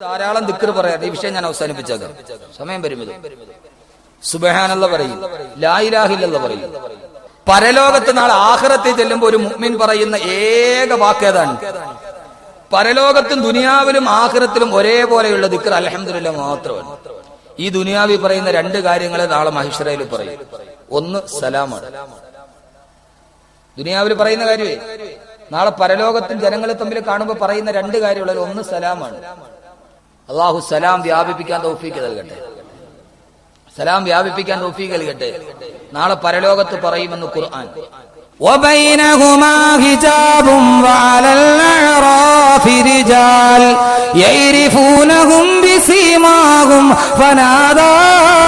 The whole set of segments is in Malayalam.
ധാരാളം ദിക്ർ പറയാം. ഈ വിഷയം ഞാൻ അവസാനിപ്പിച്ചേക്കാം, സമയം പരിമിതം. സുബ്ഹാനല്ലാഹ് പറയും, ലാ ഇലാഹ ഇല്ലല്ലാഹ് പറയും. പരലോകത്ത് നാളെ ആഖിറത്തിൽ ചെല്ലുമ്പോൾ ഒരു മുഅ്മിൻ പറയുന്ന ഏക വാക്ക് ഏതാണ്? പരലോകത്തും ദുനിയാവിലും ആഖിറത്തിലും ഒരേപോലെയുള്ള ദിക്ർ അൽഹംദുലില്ലാഹ് മാത്രമാണ്. ഈ ദുനിയാവിൽ പറയുന്ന രണ്ട് കാര്യങ്ങളെ നാളെ മഹ്ശറയിൽ പറയും. ഒന്ന് സലാമാണ്. ദുനിയാവിൽ പറയുന്ന കാര്യമേ നാളെ പരലോകത്തും ജനങ്ങളെ തമ്മിൽ കാണുമ്പോൾ പറയുന്ന രണ്ട് കാര്യമുള്ളത്. ഒന്ന് സലാമാണ്. അള്ളാഹു സലാം വ്യാപിപ്പിക്കാൻ തൗഫീഖ് നൽകട്ടെ. സലാം വ്യാപിപ്പിക്കാൻ തൗഫീഖ് നൽകട്ടെ. നാളെ പരലോകത്ത് പറയുമെന്ന് ഖുർആൻ. وبينهما حجاب وعلى الأعراف رجال يعرفونهم بسيماهم فنادى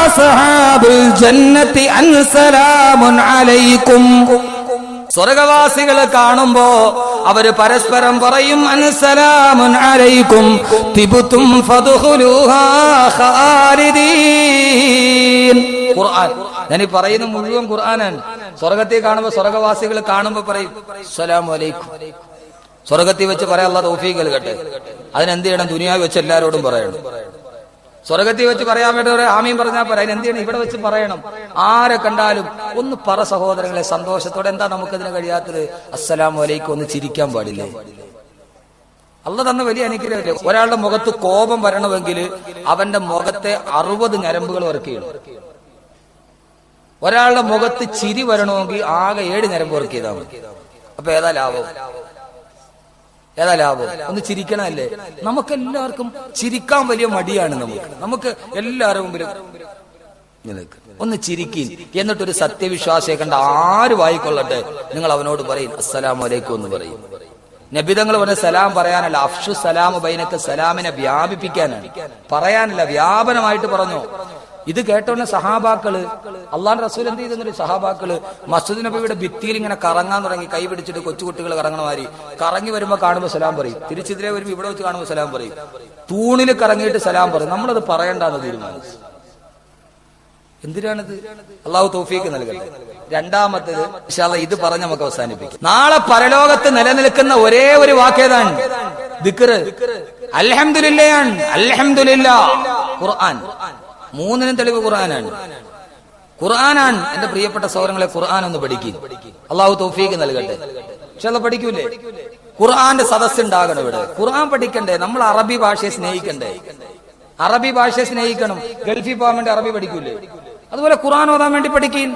أصحاب الجنة أن سلام عليكم. സ്വർഗവാസികളെ കാണുമ്പോ അവര് പരസ്പരം പറയും അൻസലാമുൻ അലൈക്കും തിബ്തും ഫദ്ഖുലൂഹാ ഖാലിദീൻ. ഖുർആൻ ഞാൻ ഈ പറയുന്ന മുഴുവൻ ഖുർആനാണ്. സ്വർഗത്തെ കാണുമ്പോ സ്വർഗവാസികൾ കാണുമ്പോ പറയും അസ്സലാമു അലൈക്കും. സ്വർഗത്തിൽ വെച്ച് പറയാൻ അല്ലാഹു തൗഫീഖ് നൽകട്ടെ. അതിനെന്ത് ചെയ്യണം? ദുനിയാവിൽ വെച്ച് എല്ലാവരോടും പറയണം. സ്വർഗത്തിൽ വെച്ച് പറയാൻ വേണ്ടി ആമീൻ പറഞ്ഞാൽ പറയാം. അതിനെന്ത് ചെയ്യണം? ഇവിടെ വെച്ച് പറയണം. ആരെ കണ്ടാലും ഒന്ന് പറ സഹോദരങ്ങളെ, സന്തോഷത്തോടെ. എന്താ നമുക്കതിന് കഴിയാത്തത്? അസ്സലാമു അലൈക്കും ഒന്ന് ചിരിക്കാൻ പാടില്ലേ? അള്ളാഹ് തന്ന വലിയ അനുഗ്രഹമല്ലേ. ഒരാളുടെ മുഖത്ത് കോപം വരണമെങ്കിൽ അവന്റെ മുഖത്തെ 60 ഞരമ്പുകൾ വർക്ക് ചെയ്യണം. ഒരാളുടെ മുഖത്ത് ചിരി വരണമെങ്കിൽ ആകെ 7 ഞരമ്പ് വർക്ക് ചെയ്താൽ മതി. അപ്പൊ ഏതാ ലാഭം? ഏതാ ലാഭം? ഒന്ന് ചിരിക്കണമല്ലേ? നമുക്കെല്ലാവർക്കും ചിരിക്കാൻ വലിയ മടിയാണ്. നമുക്ക് എല്ലാവരും മുമ്പിലും ഒന്ന് ചിരിക്കും. എന്നിട്ടൊരു സത്യവിശ്വാസിയെ കണ്ട ആര് വായിക്കൊള്ളട്ടെ, നിങ്ങൾ അവനോട് പറയും അസ്സലാമു അലൈക്കും എന്ന് പറയും. നബിതങ്ങൾ പറഞ്ഞ സലാം പറയാനല്ല, അഫ്ഷു സലാം ബൈനക, സലാമിനെ വ്യാപിപ്പിക്കാനാണ്, പറയാനല്ല, വ്യാപനമായിട്ട് പറഞ്ഞു. ഇത് കേട്ടോന്നെ സഹാബാക്കള്, അള്ളാഹുവിന്റെ റസൂൽ എന്ത് ചെയ്തെന്നൊരു സഹാബാക്കള് മസ്ജിദ് നബിയുടെ ഭിത്തിയിൽ ഇങ്ങനെ കറങ്ങാൻ തുടങ്ങി. കൈ പിടിച്ചിട്ട് കൊച്ചുകുട്ടികൾ കറങ്ങണ മാതിരി കറങ്ങി വരുമ്പോ കാണുമ്പോ സലാം പറയും. തിരിച്ചെതിരെ വരുമ്പോ ഇവിടെ വെച്ച് കാണുമ്പോ സലാം പറയും. തൂണിൽ കറങ്ങിയിട്ട് സലാം പറയും. നമ്മളത് പറയണ്ടെന്ന് തീരുമാനിച്ചു. എന്തിനാണിത്? അള്ളാഹു തൗഫീഖ് നൽകട്ടെ. രണ്ടാമത്തേത് ഇൻഷാ അല്ലാഹ് ഇത് പറഞ്ഞ് നമുക്ക് അവസാനിപ്പിക്കും. നാളെ പരലോകത്ത് നിലനിൽക്കുന്ന ഒരേ ഒരു വാക്കേതാണ്? ദിക്ർ. അൽഹംദുലില്ലാഹ്. അൽഹംദുലില്ലാഹ്. ഖുർആൻ. മൂന്നിനും തെളിവ് ഖുർആനാണ്. ഖുർആനാണ്. എന്റെ പ്രിയപ്പെട്ട സഹോദരങ്ങളെ, ഖുർആൻ ഒന്ന് പഠിക്കും. അള്ളാഹു തൗഫീഖ് നൽകട്ടെ. പക്ഷെ അത് പഠിക്കൂലേ? ഖുർആന്റെ സദസ്സ് ഉണ്ടാകണം ഇവിടെ. ഖുർആൻ പഠിക്കണ്ടേ? നമ്മൾ അറബി ഭാഷയെ സ്നേഹിക്കണ്ടേ? അറബി ഭാഷയെ സ്നേഹിക്കണം. ഗൾഫിൽ പോകാൻ വേണ്ടി അറബി പഠിക്കൂലേ? അതുപോലെ ഖുർആൻ ഓതാൻ വേണ്ടി പഠിക്കും.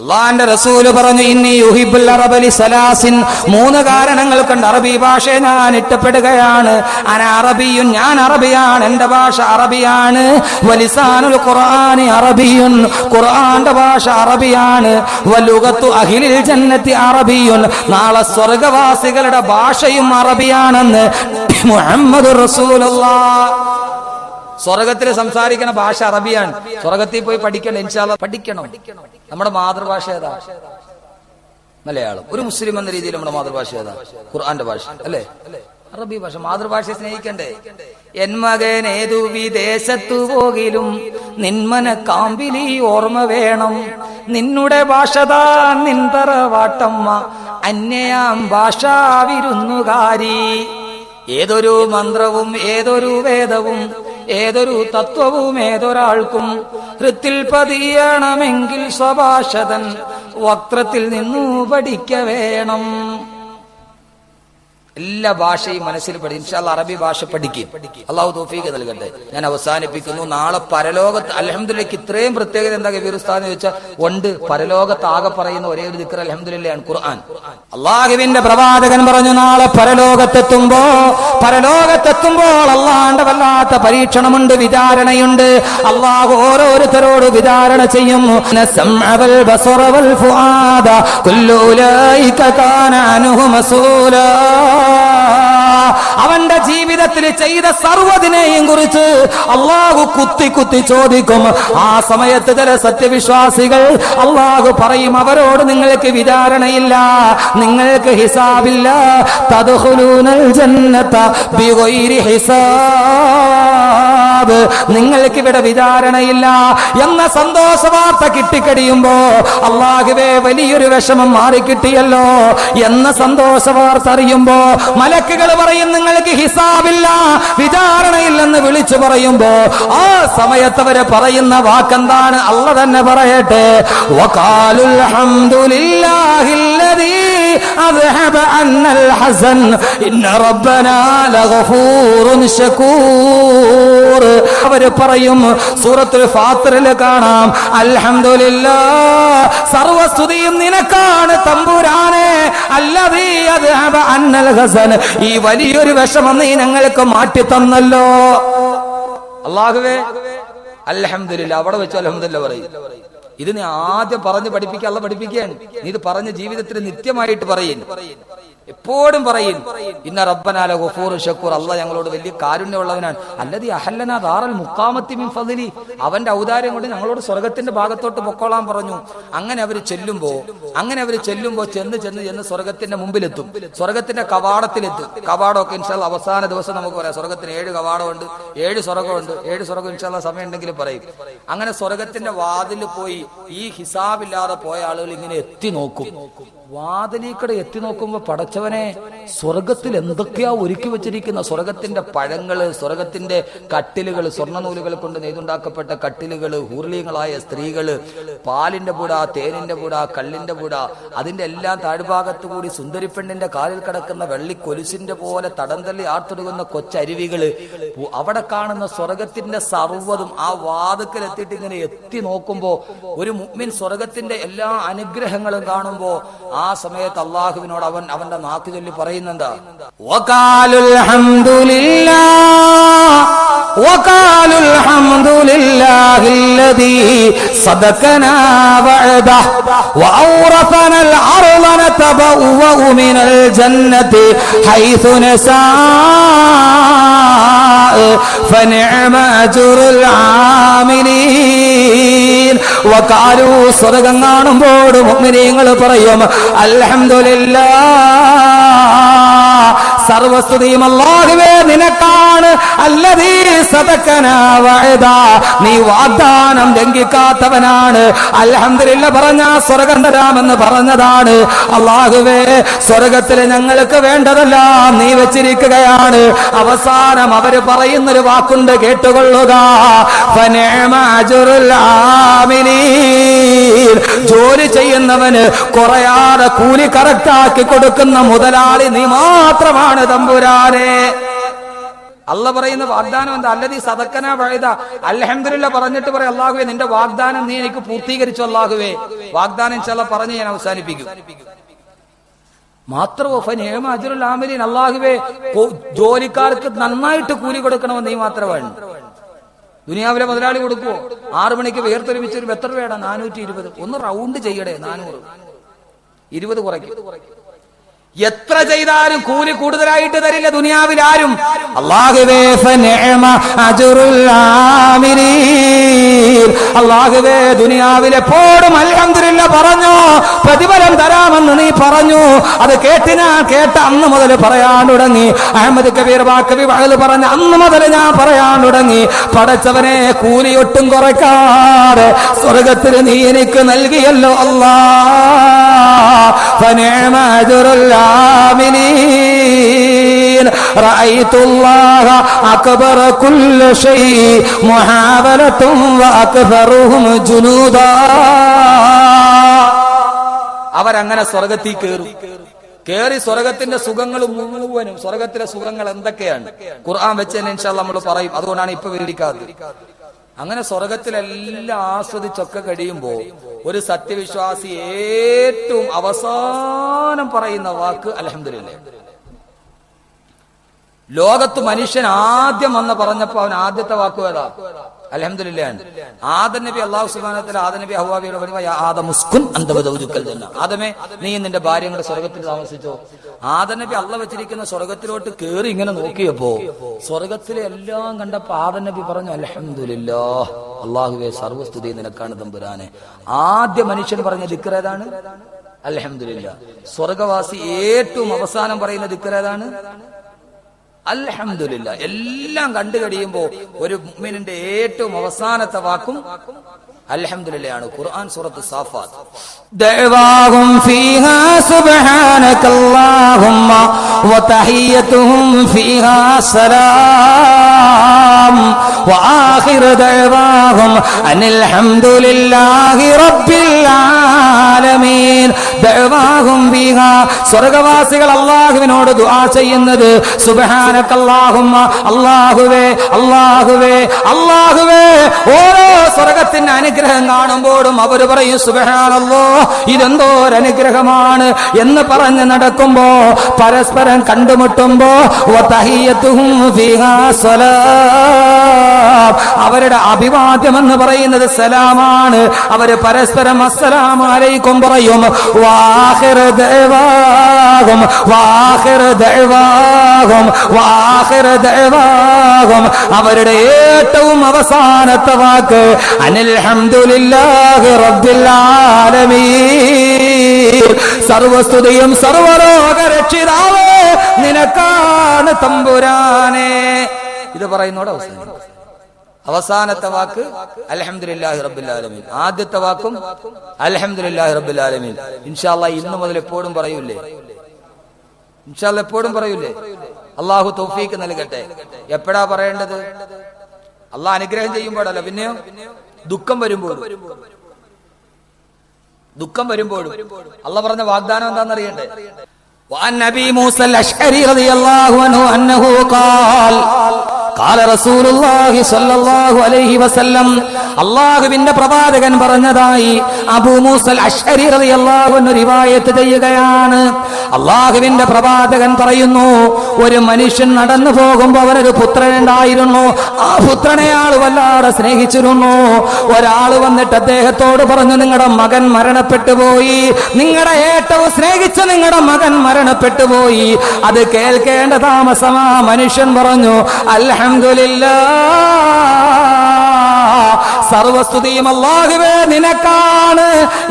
അള്ളാന്റെ റസൂല് പറഞ്ഞു, ഇന്നി യുഹിബ്ബുൽ അറബ ലിസലാസിൻ. 3 കാരണങ്ങൾ കൊണ്ട് അറബി ഭാഷയെ ഞാൻ ഇഷ്ടപ്പെടുകയാണ്. അന അറബിയുൻ, ഞാൻ അറബിയാണ്, എന്റെ ഭാഷ അറബിയാണ്. വലിസാനുൽ ഖുർആനി അറബിയുൻ, ഖുർആന്റെ ഭാഷ അറബിയാണ്. വലുഗത്തു അഹ്ലിൽ ജന്നത്തി അറബിയുൻ, നാളെ സ്വർഗവാസികളുടെ ഭാഷയും അറബിയാണെന്ന് മുഹമ്മദുർ റസൂലുള്ളാഹ്. സ്വർഗത്തിൽ സംസാരിക്കുന്ന ഭാഷ അറബിയാണ്. സ്വർഗത്തിൽ പോയി പഠിക്കണം, ഇൻഷാ അല്ലാഹ് പഠിക്കണം. നമ്മുടെ മാതൃഭാഷ ഏതാ? മലയാളം. ഒരു മുസ്ലിം എന്ന രീതിയിൽ നമ്മുടെ മാതൃഭാഷ ഏതാ? ഖുർആന്റെ ഭാഷ അല്ലേ? അറബി ഭാഷ. മാതൃഭാഷയെ സ്നേഹിക്കണ്ടേ? എൻ മകൻ ഏതു വിദേശത്തു പോകിലും നിന്മന കാമ്പിലി ഓർമ്മ വേണം. നിന്നുടെ ഭാഷതാൻ നിൻതറവാട്ടമ്മ, അന്യയാം ഭാഷാ വിരുന്നുകാരി. ഏതൊരു മന്ത്രവും ഏതൊരു വേദവും ഏതൊരു തത്വവും ഏതൊരാൾക്കും ഹൃത്തിൽ പതിയണമെങ്കിൽ സ്വഭാഷതൻ വക്രത്തിൽ നിന്നു പഠിക്ക വേണം. എല്ലാ ഭാഷയും മനസ്സിൽ പഠിക്കും. ഇൻഷാ അല്ലാഹ് അറബി ഭാഷ പഠിക്കും. അള്ളാഹു തൗഫീഖ് നൽകട്ടെ. ഞാൻ അവസാനിപ്പിക്കുന്നു. നാളെ പരലോകത്ത് അൽഹംദുലില്ലാഹ് ഇത്രയും പ്രത്യേകത എന്താ കബീർ ഉസ്താദ് ചോദിച്ചാൽ ഉണ്ട്. പരലോകത്ത് ആകെ പറയുന്ന ഒരേ ഒരു ദിക്ർ അൽഹംദുലില്ലാഹ് ആണ്, ഖുർആൻ. അള്ളാഹുവിന്റെ പ്രവാചകൻ പറഞ്ഞു, നാളെ പരലോകത്തെത്തുമ്പോൾ അള്ളാന്റെ വല്ലാത്ത പരീക്ഷണമുണ്ട്, വിചാരണയുണ്ട്. അള്ളാഹു ഓരോരുത്തരോട് വിചാരണ ചെയ്യും. അവന്റെ ജീവിതത്തിൽ ചെയ്ത സർവ്വതിനെയും കുറിച്ച് അള്ളാഹു കുത്തി കുത്തി ചോദിക്കും. ആ സമയത്ത് ചില സത്യവിശ്വാസികൾ അള്ളാഹു പറയും, അവരോട് നിങ്ങൾക്ക് വിചാരണയില്ല, നിങ്ങൾക്ക് ഹിസാബില്ല. തദ്ഖുലൂനൽ ജന്നത ബിഗൈരി ഹിസാബ്, നിങ്ങൾക്ക് ഇവിടെ വിചാരണയില്ല എന്ന സന്തോഷ വാർത്ത കിട്ടിക്കഴിയുമ്പോ അള്ളാഹുവേ വലിയൊരു വിഷമം മാറിക്കിട്ടിയല്ലോ എന്ന സന്തോഷ വാർത്ത അറിയുമ്പോ മലക്കുകൾ പറയും, നിങ്ങൾക്ക് ഹിസാബില്ല, വിചാരണയില്ല. എന്ന് വിളിച്ചു പറയുമ്പോ ആ സമയത്ത് അവര് പറയുന്ന വാക്കെന്താണ്? അല്ല തന്നെ പറയട്ടെ, വഖാലുൽ ഹംദുലില്ലാഹില്ലദീ അദ്ഹബ അന്നൽ ഹസൻ ഇന്ന റബ്ബനാ ലഗഫൂറുൻ ശകൂർ. അവര് പറയും, സൂറത്തുൽ ഫാത്തിറിൽ കാണാം, അൽഹംദുലില്ലാഹ്, സർവസ്തുതിയും നിനക്കാണ് തമ്പുരാനെ, അല്ലദീ അദ്ഹബ അന്നൽ ഹസൻ, ഈ വലിയൊരു വിഷമം നീ ഞങ്ങൾക്ക് മാറ്റി തന്നല്ലോ. അല്ലാഹുവേ അൽഹംദുലില്ലാഹ്. അവിടെ വെച്ച് അൽഹംദുലില്ലാഹ് പറയും. ഇത് നീ ആദ്യം പറഞ്ഞ് പഠിപ്പിക്കുക, അല്ല പഠിപ്പിക്കുകയാണ്. നീ ഇത് പറഞ്ഞ ജീവിതത്തിൽ നിത്യമായിട്ട് പറയും, എപ്പോഴും പറയും, ഇന്ന റബ്ബനാ ലഗഫൂറുൻ ശകൂർ, അല്ലാഹ് ഞങ്ങളോട് വലിയ കാരുണ്യമുള്ളവനാണ്. അല്ലദീ അഹല്ലനാ ദാറൽ മുഖാമത്തി മിൻ ഫദ്ലി, അവന്റെ ഔദാര്യം കൊണ്ട് ഞങ്ങളോട് സ്വർഗത്തിന്റെ ഭാഗത്തോട്ട് പൊക്കോളാൻ പറഞ്ഞു. അങ്ങനെ അവര് ചെല്ലുമ്പോ ചെന്ന് സ്വർഗത്തിന്റെ മുമ്പിലെത്തും, സ്വർഗത്തിന്റെ കവാടത്തിലെത്തും. കവാടമൊക്കെ ഇൻഷാല്ലാഹ് അവസാന ദിവസം നമുക്ക് പറയാം. സ്വർഗത്തിന് 7 കവാടമുണ്ട്, 7 സ്വർഗമുണ്ട്. 7 സ്വർഗം ഇൻഷാല്ലാഹ് സമയം ഉണ്ടെങ്കിൽ പറയും. അങ്ങനെ സ്വർഗത്തിന്റെ വാതിൽ പോയി ഈ ഹിസാബില്ലാതെ പോയ ആളുകൾ ഇങ്ങനെ എത്തി നോക്കും. വാതിലിക്കടെ എത്തി നോക്കുമ്പോ പടച്ചവനെ, സ്വർഗത്തിൽ എന്തൊക്കെയാ ഒരുക്കി വെച്ചിരിക്കുന്ന, സ്വർഗത്തിന്റെ പഴങ്ങള്, സ്വർഗത്തിന്റെ കട്ടിലുകൾ, സ്വർണ്ണനൂലുകൾ കൊണ്ട് നെയ്തുണ്ടാക്കപ്പെട്ട കട്ടിലുകൾ, ഹൂർലീങ്ങളായ സ്ത്രീകള്, പാലിന്റെ പൂട, തേനിന്റെ പൂട, കള്ളിന്റെ പൂട, അതിന്റെ എല്ലാം താഴ്ഭാഗത്തു കൂടി സുന്ദരിപ്പെണ്ണിന്റെ കാലിൽ കിടക്കുന്ന വെള്ളിക്കൊലുസിന്റെ പോലെ തടം തള്ളി ആർത്തൊടുകുന്ന കൊച്ചരുവികള്, അവിടെ കാണുന്ന സ്വർഗത്തിന്റെ സർവ്വതും ആ വാതുക്കൽ എത്തിയിട്ട് ഇങ്ങനെ എത്തി നോക്കുമ്പോ ഒരു മുഅ്മിൻ സ്വർഗത്തിന്റെ എല്ലാ അനുഗ്രഹങ്ങളും കാണുമ്പോ ആ സമയത്ത് അള്ളാഹുവിനോട് അവന്റെ നാക്ക് ചൊല്ലി പറയുന്നെന്താ? വഖാലുൽ ഹംദുലില്ലാഹില്ലദീ സദഖനാ വഅദഹു വഔറഫനൽ അർള നതബവഉ മിനൽ ജന്നതി ഹൈതു നസാ ഫനിഅമ അജ്റുൽ ആമിലീൻ. വഖാലു, സ്വർഗ്ഗം കാണുമ്പോൾ മുഅ്മിനീങ്ങൾ പറയും, അൽഹംദുലില്ലാഹ്, സർവസ്തുതിയും അല്ലാഹുവേ നിനക്കാണ്. അല്ലദീ സദഖനാ വഅദാ, നീ വാഗ്ദാനം ലംഘിക്കാത്തവനാണ്. അൽഹംദുലില്ലാഹ് പറഞ്ഞ സ്വർഗ്ഗം തരാമെന്ന് പറഞ്ഞതാണ്. അല്ലാഹുവേ, സ്വർഗ്ഗത്തിൽ ഞങ്ങൾക്ക് വേണ്ടതെല്ലാം നീ വെച്ചിരിക്കുകയാണ്. അവസാനം അവര് പറയുന്നൊരു വാക്കുണ്ട്, കേട്ടുകൊള്ളുക, ഫനിഅമ അജ്റുൽ ആമിലീൻ. ജോലി ചെയ്യുന്നവന് കുറയാതെ കൂലി കറക്റ്റാക്കി കൊടുക്കുന്ന മുതലാളി നീ മാത്രമാണ് തമ്പുരാനെ. അല്ല പറയുന്ന വാഗ്ദാനം എന്താ? അല്ലദീ സദഖനാ വഅദ. അൽഹംദുലില്ലാഹ് പറഞ്ഞിട്ട് പറയും, അല്ലാഹുവേ നിന്റെ വാഗ്ദാനം നീ എനിക്ക് പൂർത്തീകരിച്ചു. അല്ലാഹുവേ, വാഗ്ദാനം ഇൻഷാല്ലാഹ് പറഞ്ഞ് ഞാൻ അവസാനിപ്പിക്കും. മാത്രമോ ഫനിഅമ അജ്റുൽ ആമിലീൻ, അല്ലാഹുവേ ജോലിക്കാർക്ക് നന്നായിട്ട് കൂലി കൊടുക്കണമെന്ന് നീ മാത്രമാണ്. ദുനിയാവിലെ മുതലാളി കൊടുക്കുവോ? 6 മണിക്ക് വേർത്തൊരുമിച്ച് ഒരു എത്ര രൂപയാണ്? 420. ഒന്ന് റൗണ്ട് ചെയ്യടേ, 400, 20 കുറയ്ക്കും. എത്ര ചെയ്താലും കൂലി കൂടുതലായിട്ട് തരില്ല ദുനിയാവിൽ ആരും. അല്ലാഹുവേ ഫനിഅമ അജ്റുൽ ആമിലീൻ, അല്ലാഹുവേ ദുനിയാവിൽ എപ്പോഴും അൽഹംദുലില്ലാഹ് പറഞ്ഞു പ്രതിഫലം തരാമെന്ന് നീ പറഞ്ഞു. അത് കേട്ട അന്ന് മുതൽ പറയാൻ തുടങ്ങി. അഹമ്മദ് കബീർ ബാക്കവി വഅദ് പറഞ്ഞ അന്ന് മുതൽ ഞാൻ പറയാൻ തുടങ്ങി, പടച്ചവനെ കൂലി ഒട്ടും കുറയ്ക്കാതെ സ്വർഗ്ഗത്തിൽ നീ എനിക്ക് നൽകിയല്ലോ അല്ലാഹ്. ഫനിഅമ അജ്റുൽ ആമിലീൻ. റഅയ്തുല്ലാഹ അക്ബറ കുല്ലി ശൈഇ മുഹാവലതുൻ വഅക്ബറുഹും ജുനൂദാ. അവരങ്ങനെ സ്വർഗ്ഗത്തിൽ കേറി സ്വർഗത്തിന്റെ സുഖങ്ങൾ മുഴുവനും, സ്വർഗത്തിലെ സുഖങ്ങൾ എന്തൊക്കെയാണ് ഖുർആൻ വെച്ച് തന്നെ ഇൻഷാ അല്ലാഹ് നമ്മൾ പറയും. അതുകൊണ്ടാണ് ഇപ്പൊ വിവരിക്കാത്തത്. അങ്ങനെ സ്വർഗത്തിലെല്ലാം ആസ്വദിച്ചൊക്കെ കഴിയുമ്പോ ഒരു സത്യവിശ്വാസി ഏറ്റവും അവസാനം പറയുന്ന വാക്ക് അൽഹംദുലില്ലാഹ്. ലോകത്ത് മനുഷ്യൻ ആദ്യം വന്ന് പറഞ്ഞപ്പോ അവൻ ആദ്യത്തെ വാക്ക് ഏതാ? അൽഹംദുലില്ലാഹ്. ആദം നബി അല്ലാഹു സുബ്ഹാനഹു വ തആല ആദം നബി ഹവ്വാവിയോട് പറഞ്ഞു, യാ ആദം ഉസ്കുൻ അൻത വസൗജുക്കൽ ജന്ന. ആദമേ, നീ നിന്റെ ഭാര്യയും കൂടെ സ്വർഗ്ഗത്തിൽ താമസിച്ചോ. ആദം നബി അല്ലാഹ് വെച്ചിരിക്കുന്ന സ്വർഗ്ഗത്തിലോട്ട് കേറി ഇങ്ങനെ നോക്കിയപ്പോ സ്വർഗ്ഗത്തിലെ എല്ലാം കണ്ടപ്പോ ആദം നബി പറഞ്ഞു, അൽഹംദുലില്ലാഹ്, അല്ലാഹുവേ സർവ്വസ്തുതി നിനക്കാണ് തമ്പുരാനെ. ആദ്യ മനുഷ്യൻ പറഞ്ഞ ദിക്ർ ഏതാണ്? അൽഹംദുലില്ലാഹ്. സ്വർഗ്ഗവാസി ഏറ്റവും അവസാനം പറയുന്ന ദിക്ർ ഏതാണ്? അൽഹംദുലില്ലാഹ്. എല്ലാം കണ്ടു കഴിയുമ്പോ ഒരു മുഅ്മിനിന്റെ ഏറ്റവും അവസാനത്തെ വാക്കും അൽഹംദുലില്ലാഹ് ആണ്. ഖുർആൻ സൂറത്ത് സാഫാത്ത്, ദഅവാഹും ഫീഹാ സുബ്ഹാനകല്ലാഹുമ്മ വതഹിയ്യതുഹും ഫീഹാ സലാം. വആഖിറു ദഅവാഹും അനിൽ ഹംദുലില്ലാഹി റബ്ബിൽ ആലമീൻ. ദഅവാഹും ഫീഹാ, സ്വർഗ്ഗവാസികൾ അല്ലാഹുവിനോട് ദുആ ചെയ്യുന്നത് സുബ്ഹാനകല്ലാഹുമ്മ, അല്ലാഹുവേ അല്ലാഹുവേ അല്ലാഹുവേ. ഓരോ സ്വർഗ്ഗത്തിന്റെ അനുഗ്രഹം കാണുമ്പോഴും അവർ പറയും സുബ്ഹാനല്ലാഹ്, ഇതെന്തോ ഒരു അനുഗ്രഹമാണ് എന്ന് പറഞ്ഞ് നടക്കുമ്പോ പരസ്പരം കണ്ടുമുട്ടുമ്പോ വതഹിയ്യതുഹും ഫീഹാ സലാം, അവരുടെ അഭിവാദ്യം എന്ന് പറയുന്നത് സലാമാണ്. അവര് പരസ്പരം അസ്സലാമു അലൈക്കും പറയും. വാഖിറു ദഅവാഹും വാഖിറു ദഅവാഹും വാഖിറു ദഅവാഹും, അവരുടെ ഏറ്റവും അവസാനത്തെ വാക്ക് അനിൽ ഹംദുലില്ലാഹി റബ്ബിൽ ആലമീൻ. സർവസ്തുതിയും സർവലോക രക്ഷിതാവേ നിനക്കാണ് തമ്പുരാനെ. ഇത് പറയുന്നോട് അവസാനത്തെ വാക്ക് അൽഹംദുലില്ലാഹി റബ്ബിൽ ആലമീൻ. ആദ്യത്തെ വാക്കും അൽഹംദുലില്ലാഹി റബ്ബിൽ ആലമീൻ. ഇൻഷാ അല്ലാഹ് ഇന്നു മുതൽ എപ്പോഴും പറയൂലേ? ഇൻഷാ അല്ലാഹ് എപ്പോഴും പറയൂലേ? അള്ളാഹു തൗഫീക്ക് നൽകട്ടെ. എപ്പോഴാ പറയേണ്ടത്? അള്ളാഹ് അനുഗ്രഹം ചെയ്യുമ്പോഴല്ല, പിന്നെയോ ദുഃഖം വരുമ്പോഴും. ദുഃഖം വരുമ്പോഴും അള്ളാഹ് പറഞ്ഞ വാഗ്ദാനം എന്താണെന്നറിയണ്ടേ? وعن أبي موسى الأشعري رضي الله عنه أنه قال قال رسول الله صلى الله عليه وسلم, അല്ലാഹുവിന്റെ പ്രവാചകൻ പറഞ്ഞതായി അബൂ മൂസൽ അശ്അരി റളിയല്ലാഹു അൻഹു റിവായത്ത് ചെയ്യുകയാണ്. അല്ലാഹുവിന്റെ പ്രവാചകൻ പറയുന്നു, ഒരു മനുഷ്യൻ നടന്നു പോകുമ്പോൾ അവനൊരു പുത്രനുണ്ടായിരുന്നു. ആ പുത്രനെ ആൾ വല്ലാതെ സ്നേഹിച്ചിരുന്നു. ഒരാൾ വന്നിട്ട് അദ്ദേഹത്തോട് പറഞ്ഞു, നിങ്ങളുടെ മകൻ മരണപ്പെട്ടു പോയി, നിങ്ങളുടെ ഏറ്റവും സ്നേഹിച്ച നിങ്ങളുടെ മകൻ മരണപ്പെട്ടു പോയി. അത് കേൾക്കേണ്ട താമസമാ. മനുഷ്യൻ പറഞ്ഞു, അൽഹംദുലില്ലാഹ്, സർവസ്തുതിയും അല്ലാഹുവേ നിനക്കാണ്.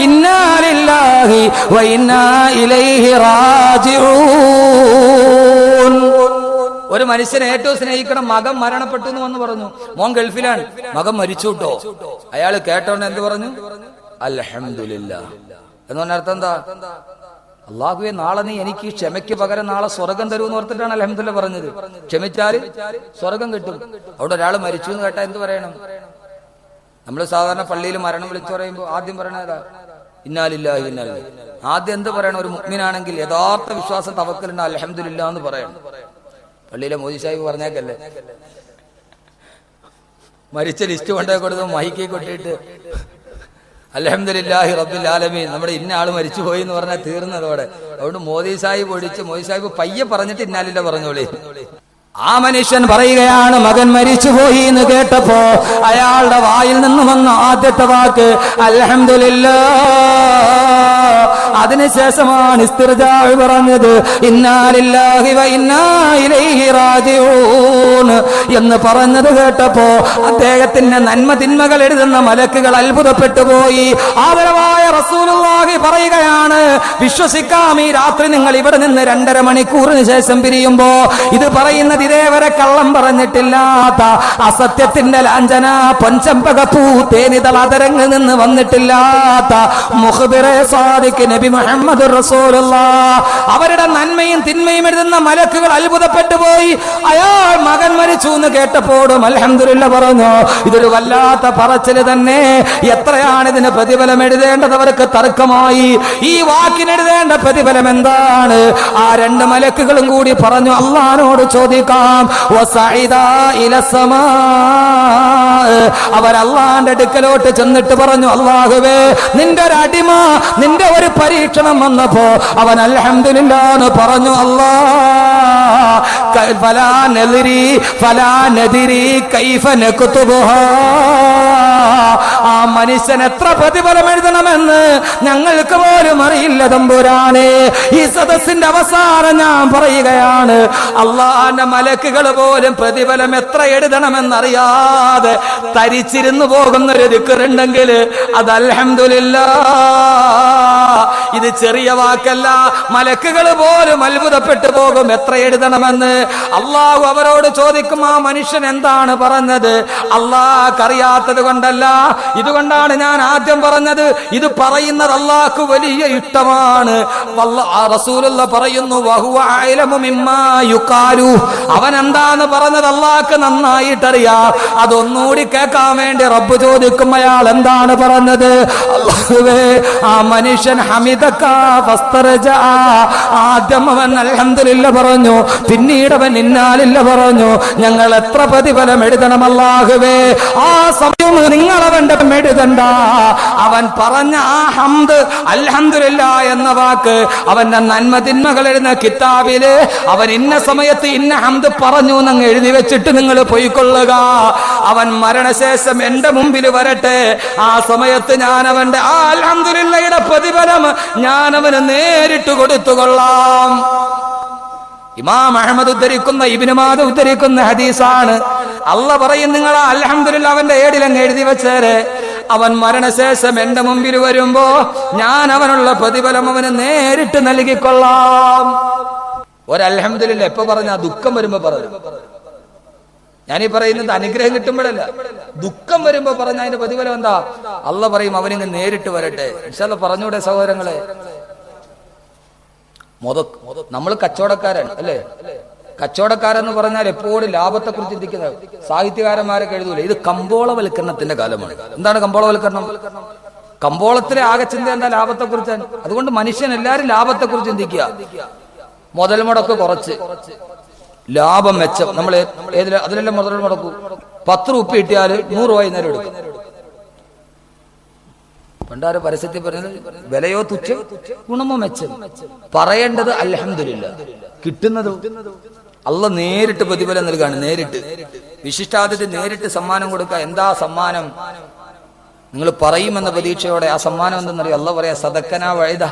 ഇന്നാ ലില്ലാഹി വ ഇന്നാ ഇലൈഹി റാജിഊൻ. ഒരു മനുഷ്യനെ ഏറ്റവും സ്നേഹിക്കണം, മകൻ മരണപ്പെട്ടു എന്ന് വന്ന് പറഞ്ഞു. മോൻ ഗൾഫിലാണ്, മകൻ മരിച്ചു കേട്ടോ. അയാൾ കേട്ടോണ്ട് എന്ത് പറഞ്ഞു? അൽഹംദുലില്ലാഹ് എന്ന് പറഞ്ഞ അർത്ഥം എന്താ? അല്ലാഹുവേ, നാളെ നീ എനിക്ക് ക്ഷമയ്ക്ക് പകരം നാളെ സ്വർഗം തരുമെന്ന് ഓർത്തിട്ടാണ് അൽഹംദുലില്ലാഹ് പറഞ്ഞത്. ക്ഷമിച്ചാൽ സ്വർഗം കിട്ടും. അവിടെ ഒരാൾ മരിച്ചു എന്ന് കേട്ടാൽ എന്ത് പറയണം? നമ്മൾ സാധാരണ പള്ളിയിൽ മരണം വിളിച്ചു പറയുമ്പോൾ ആദ്യം പറയണതാ ഇന്നാ ലില്ലാഹി ഇന്നാ ഇലൈഹി. ആദ്യം എന്ത് പറയണം? ഒരു മുഅ്മിനാണെങ്കിൽ യഥാർത്ഥ വിശ്വാസം തവക്കലുണ്ട്, അൽഹംദുലില്ലാഹ് എന്ന് പറയണം. പള്ളിയിലെ മോദി സാഹിബ് പറഞ്ഞേക്കല്ലേ, മരിച്ച ലിസ്റ്റ് കൊണ്ടേ കൊടുത്ത് മൈക്കി കൊട്ടിയിട്ട് അൽഹംദുലില്ലാഹി റബ്ബിൽ ആലമീൻ, നമ്മുടെ ഇന്ന ആള് മരിച്ചുപോയി എന്ന് പറഞ്ഞാൽ തീർന്നതോടെ. അതുകൊണ്ട് മോദി സാഹിബ് ഒഴിച്ച് മോദി സാഹിബ് പയ്യെ പറഞ്ഞിട്ട് ഇന്നാലില്ല പറഞ്ഞോളി. ആ മനുഷ്യൻ പറയുകയാണ്, മകൻ മരിച്ചുപോയി എന്ന് കേട്ടപ്പോ അയാളുടെ വായിൽ നിന്ന് വന്ന ആദ്യത്തെ വാക്ക് അൽഹംദുലില്ലാഹ്. അതിനുശേഷമാണ് ഇസ്തിർജാഅ് പറഞ്ഞത് ഇന്നാ ലില്ലാഹി വ ഇന്നാ ഇലൈഹി റാജിഊൻ എന്ന് പറഞ്ഞത് കേട്ടപ്പോ അദ്ദേഹത്തിന്റെ നന്മ തിന്മകൾ എഴുതുന്ന മലക്കുകൾ അത്ഭുതപ്പെട്ടു പോയി. ആദരവായ റസൂലുള്ളാഹി പറയുകയാണ്, വിശ്വസിക്കാം, ഈ രാത്രി നിങ്ങൾ ഇവിടെ നിന്ന് 2.5 മണിക്കൂറിന് ശേഷം പിരിയുമ്പോ ഇത് പറയുന്നത് ഇതേവരെ കള്ളം പറഞ്ഞിട്ടില്ലാത്ത, അസത്യത്തിന്റെ ലാഞ്ചന പൊൻചമ്പകപ്പൂ തേനിതൾ അതരങ്ങളിൽ നിന്ന് വന്നിട്ടില്ലാത്ത മുഖ്ബിറെ സാദിഖ് നബി മുഹമ്മദ് റസൂലുള്ളാഹ്, അവരുടെ നന്മയും തിന്മയും എഴുതുന്ന മലക്കുകൾ അത്ഭുതപ്പെട്ടു പോയി. അയാൾ മകൻ മരിച്ചു എന്ന് കേട്ടപ്പോഴും അൽഹംദുലില്ലാഹ് പറഞ്ഞു. ഇതൊരു വല്ലാത്ത പറച്ചില് തന്നെ. എത്രയാണ് ഇതിന് പ്രതിഫലം എഴുതേണ്ടത്? അവർക്ക് തർക്കമായി. ഈ വാക്കിനെഴുതേണ്ട പ്രതിഫലം എന്താണ്? ആ 2 മലക്കുകളും കൂടി പറഞ്ഞു, അല്ലാഹുവോട് ചോദിക്കാം. അവർ അല്ലാഹുവിന്റെ അടുക്കലോട്ട് ചെന്നിട്ട് പറഞ്ഞു, അല്ലാഹുവേ, നിന്റെ ഒരു അടിമ, നിന്റെ ഒരു പരീക്ഷണം വന്നപ്പോ അവൻ അൽഹംദുലില്ലാഹ് എന്ന് പറഞ്ഞു. ആ മനുഷ്യൻ എത്ര പ്രതിഫലം എഴുതണമെന്ന് ഞങ്ങൾക്ക് പോലും അറിയില്ല തമ്പുരാനെ. ഈ സദസ്സിന്റെ അവസാനം ഞാൻ പറയുകയാണ്, അല്ലാഹുവിന്റെ മലക്കുകൾ പോലും പ്രതിഫലം എത്ര എഴുതണമെന്നറിയാതെ തരിച്ചിരുന്നു പോകുന്ന ഒരു ദിക്റുണ്ടെങ്കിൽ അത് അൽഹംദുലില്ലാഹ് ഇത് ചെറിയ വാക്കല്ല. മലക്കുകൾ പോലും അത്ഭുതപ്പെട്ടു പോകും എത്ര എഴുതണമെന്ന്. അള്ളാഹു അവരോട് ചോദിക്കും, ആ മനുഷ്യൻ എന്താണ് പറഞ്ഞത്? അള്ളാഹ്ക്കറിയാത്തത് കൊണ്ടല്ല, ഇതുകൊണ്ടാണ് ഞാൻ ആദ്യം പറഞ്ഞത്. ഇത് പറയുന്നത് അള്ളാഹ്ക്ക് വലിയ ഇഷ്ടമാണ്. റസൂലുള്ള പറയുന്നു, വഹുവ അഅലമു മിമ്മാ യുഖാലു. അവൻ എന്താന്ന് പറഞ്ഞത് അള്ളാഹ്ക്ക് നന്നായിട്ടറിയാം. അതൊന്നുകൂടി കേൾക്കാൻ വേണ്ടി റബ്ബ് ചോദിക്കും, അയാൾ എന്താണ് പറഞ്ഞത്? അല്ലാഹുവേ, ആ മനുഷ്യൻ ഹമിദക ഫസ്തറജഅ. ആദ്യം അവൻ അൽഹംദുലില്ലാ പറഞ്ഞു, പിന്നീട് അവൻ ഇന്നാലില്ല പറഞ്ഞു. ഞങ്ങൾ എത്ര പ്രതിഫലം എഴുതണം അല്ലാഹുവേ? ആ സമയം നിങ്ങൾ അവന്റെ എഴുതണ്ട. അവൻ പറഞ്ഞ ആ ഹംദ് അൽഹംദുലില്ലാ എന്ന വാക്ക് അവന്റെ നന്മ തിന്മകൾ എഴുതുന്ന കിതാബില് അവൻ ഇന്ന സമയത്ത് ഇന്ന ഹംദ് പറഞ്ഞു എന്നങ്ങ് എഴുതി വെച്ചിട്ട് നിങ്ങൾ പോയിക്കൊള്ളുക. അവൻ മരണശേഷം എന്റെ മുമ്പിൽ വരട്ടെ. ആ സമയത്ത് ഞാൻ അവന്റെ ആ അൽഹംദുലില്ലയുടെ പ്രതിഫലം ഞാൻ അവന് നേരിട്ട് കൊടുത്തുകൊള്ളാം. ഇമാം അഹ്മദ് ഉദ്ധരിക്കുന്ന, ഇബ്നു മാജ ഉദ്ധരിക്കുന്ന ഹദീസാണ്. അള്ളാഹ് പറയും, നിങ്ങൾ ആ അൽഹംദുലില്ലാ അവന്റെ ഏടിലങ്ങ് എഴുതി വെച്ചേരെ. അവൻ മരണശേഷം എന്റെ മുമ്പിൽ വരുമ്പോ ഞാൻ അവനുള്ള പ്രതിഫലം അവന് നേരിട്ട് നൽകിക്കൊള്ളാം. ഒരൽഹംദുലില്ലാ എപ്പോ പറഞ്ഞ? ദുഃഖം വരുമ്പോ പറഞ്ഞു. ഞാനീ പറയുന്നത് അനുഗ്രഹം കിട്ടുമ്പോഴല്ല, ദുഃഖം വരുമ്പോ പറഞ്ഞ അതിന്റെ പ്രതിഫലം എന്താ? അള്ളാഹ് പറയും, അവനിങ്ങ് നേരിട്ട് വരട്ടെ. ഇൻഷാ അല്ലാഹ് പറഞ്ഞൂടെ സഹോദരങ്ങളെ? നമ്മൾ കച്ചവടക്കാരൻ അല്ലേ? കച്ചവടക്കാരെന്ന് പറഞ്ഞാൽ എപ്പോഴും ലാഭത്തെ കുറിച്ച് ചിന്തിക്കുന്നത്. സാഹിത്യകാരന്മാരൊക്കെ എഴുതൂല, ഇത് കമ്പോളവൽക്കരണത്തിന്റെ കാലമാണ്. എന്താണ് കമ്പോളവൽക്കരണം? കമ്പോളത്തിലെ ആകെ ചിന്ത എന്താ? ലാഭത്തെ കുറിച്ചാണ്. അതുകൊണ്ട് മനുഷ്യൻ എല്ലാരും ലാഭത്തെ കുറിച്ച് ചിന്തിക്കുക. മുതൽ മുടക്ക് കുറച്ച്, ലാഭം മെച്ചം. നമ്മൾ അതിലെല്ലാം മുതൽ മുടക്കൂ. 10 രൂപ കിട്ടിയാൽ 100 രൂപ നേരം എടുക്കും. പണ്ടാര് പരസ്യത്തിൽ പറഞ്ഞത്, വിലയോ തുച്ഛം ഗുണമോ മെച്ചം. പറയേണ്ടത് അൽഹംദുലില്ലാ. കിട്ടുന്നത് അള്ളാഹ് നേരിട്ട് പ്രതിഫലം നൽകാണ്. നേരിട്ട് വിശിഷ്ടാതിഥി നേരിട്ട് സമ്മാനം കൊടുക്കുക. എന്താ സമ്മാനം? നിങ്ങൾ പറയുമെന്ന പ്രതീക്ഷയോടെ ആ സമ്മാനം എന്തെന്നറിയോ? അള്ളാഹ് പറയാ, സദക്കനാ വഴുത.